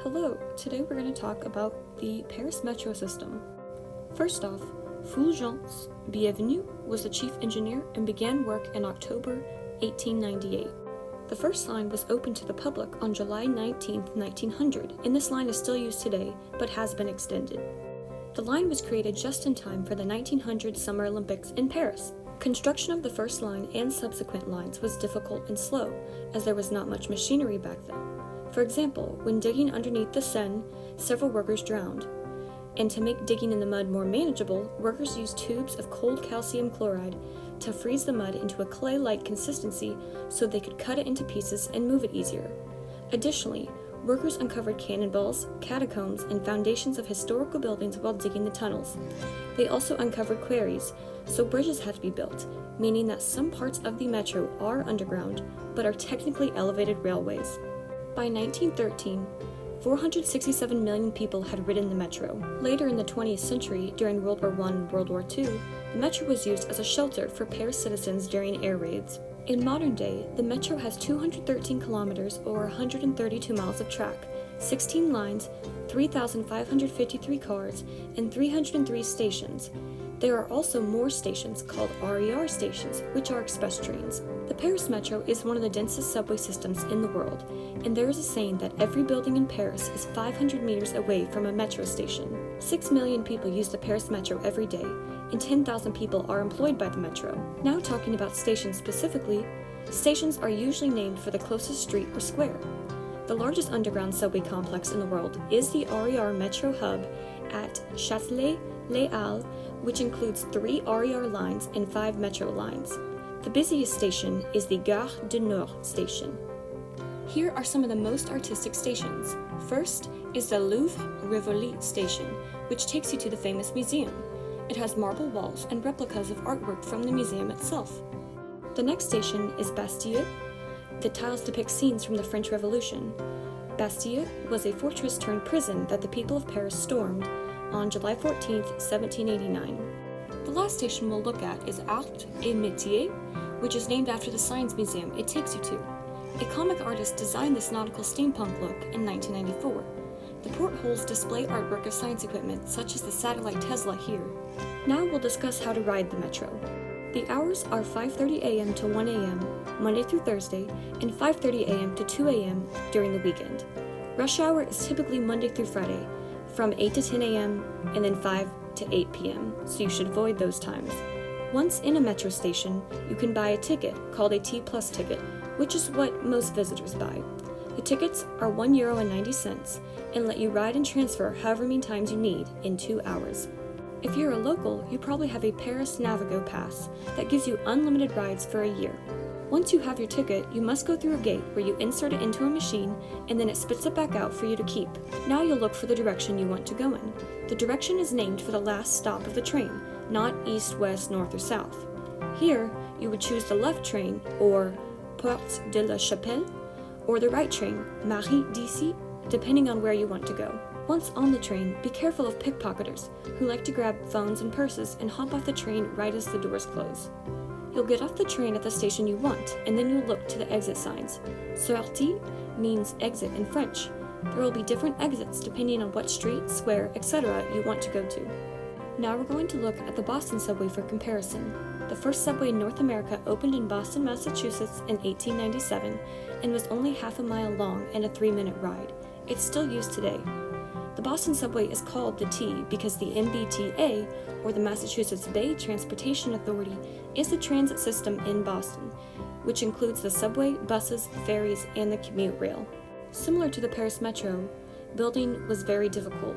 Hello, today we're going to talk about the Paris metro system. First off, Fulgence Bienvenu was the chief engineer and began work in October 1898. The first line was opened to the public on July 19, 1900, and this line is still used today, but has been extended. The line was created just in time for the 1900 Summer Olympics in Paris. Construction of the first line and subsequent lines was difficult and slow, as there was not much machinery back then. For example, when digging underneath the Seine, several workers drowned. And to make digging in the mud more manageable, workers used tubes of cold calcium chloride to freeze the mud into a clay-like consistency so they could cut it into pieces and move it easier. Additionally, workers uncovered cannonballs, catacombs, and foundations of historical buildings while digging the tunnels. They also uncovered quarries, so bridges had to be built, meaning that some parts of the metro are underground, but are technically elevated railways. By 1913, 467 million people had ridden the metro. Later in the 20th century, during World War I and World War II, the metro was used as a shelter for Paris citizens during air raids. In modern day, the metro has 213 kilometers or 132 miles of track, 16 lines, 3,553 cars, and 303 stations. There are also more stations called RER stations, which are express trains. The Paris Metro is one of the densest subway systems in the world, and there is a saying that every building in Paris is 500 meters away from a metro station. 6 million people use the Paris Metro every day, and 10,000 people are employed by the metro. Now talking about stations specifically, stations are usually named for the closest street or square. The largest underground subway complex in the world is the RER Metro Hub at Châtelet-Les Halles, which includes 3 RER lines and 5 metro lines. The busiest station is the Gare du Nord station. Here are some of the most artistic stations. First is the Louvre Rivoli station, which takes you to the famous museum. It has marble walls and replicas of artwork from the museum itself. The next station is Bastille. The tiles depict scenes from the French Revolution. Bastille was a fortress turned prison that the people of Paris stormed on July 14, 1789. The last station we'll look at is Art et Métier, which is named after the science museum it takes you to. A comic artist designed this nautical steampunk look in 1994. The portholes display artwork of science equipment, such as the satellite Tesla here. Now we'll discuss how to ride the metro. The hours are 5:30 a.m. to 1 a.m., Monday through Thursday, and 5:30 a.m. to 2 a.m. during the weekend. Rush hour is typically Monday through Friday, from 8 to 10 a.m. and then 5 to 8 p.m., so you should avoid those times. Once in a metro station, you can buy a ticket called a T Plus ticket, which is what most visitors buy. The tickets are €1.90 and let you ride and transfer however many times you need in 2 hours. If you're a local, you probably have a Paris Navigo pass that gives you unlimited rides for a year. Once you have your ticket, you must go through a gate where you insert it into a machine and then it spits it back out for you to keep. Now you'll look for the direction you want to go in. The direction is named for the last stop of the train, not east, west, north, or south. Here, you would choose the left train, or Porte de la Chapelle, or the right train, Marie d'Issy, depending on where you want to go. Once on the train, be careful of pickpocketers who like to grab phones and purses and hop off the train right as the doors close. You'll get off the train at the station you want, and then you'll look to the exit signs. Sortie means exit in French. There will be different exits depending on what street, square, etc. you want to go to. Now we're going to look at the Boston subway for comparison. The first subway in North America opened in Boston, Massachusetts in 1897 and was only half a mile long and a 3-minute ride. It's still used today. The Boston subway is called the T because the MBTA, or the Massachusetts Bay Transportation Authority, is the transit system in Boston, which includes the subway, buses, ferries, and the commute rail. Similar to the Paris Metro, building was very difficult,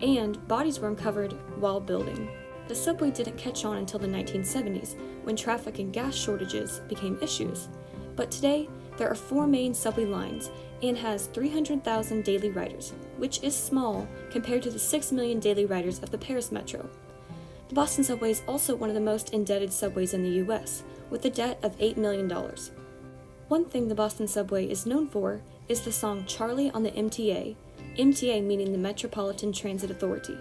and bodies were uncovered while building. The subway didn't catch on until the 1970s, when traffic and gas shortages became issues. But today, there are 4 main subway lines and has 300,000 daily riders, which is small compared to the 6 million daily riders of the Paris Metro. The Boston subway is also one of the most indebted subways in the US, with a debt of $8 million. One thing the Boston subway is known for is the song Charlie on the MTA, MTA meaning the Metropolitan Transit Authority.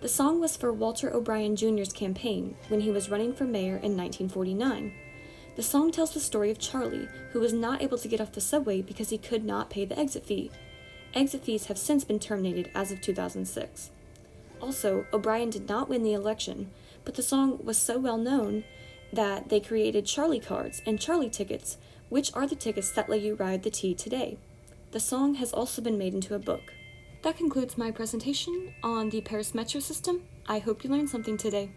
The song was for Walter O'Brien Jr.'s campaign when he was running for mayor in 1949. The song tells the story of Charlie, who was not able to get off the subway because he could not pay the exit fee. Exit fees have since been terminated as of 2006. Also, O'Brien did not win the election, but the song was so well known that they created Charlie cards and Charlie tickets, which are the tickets that let you ride the T today. The song has also been made into a book. That concludes my presentation on the Paris Metro system. I hope you learned something today.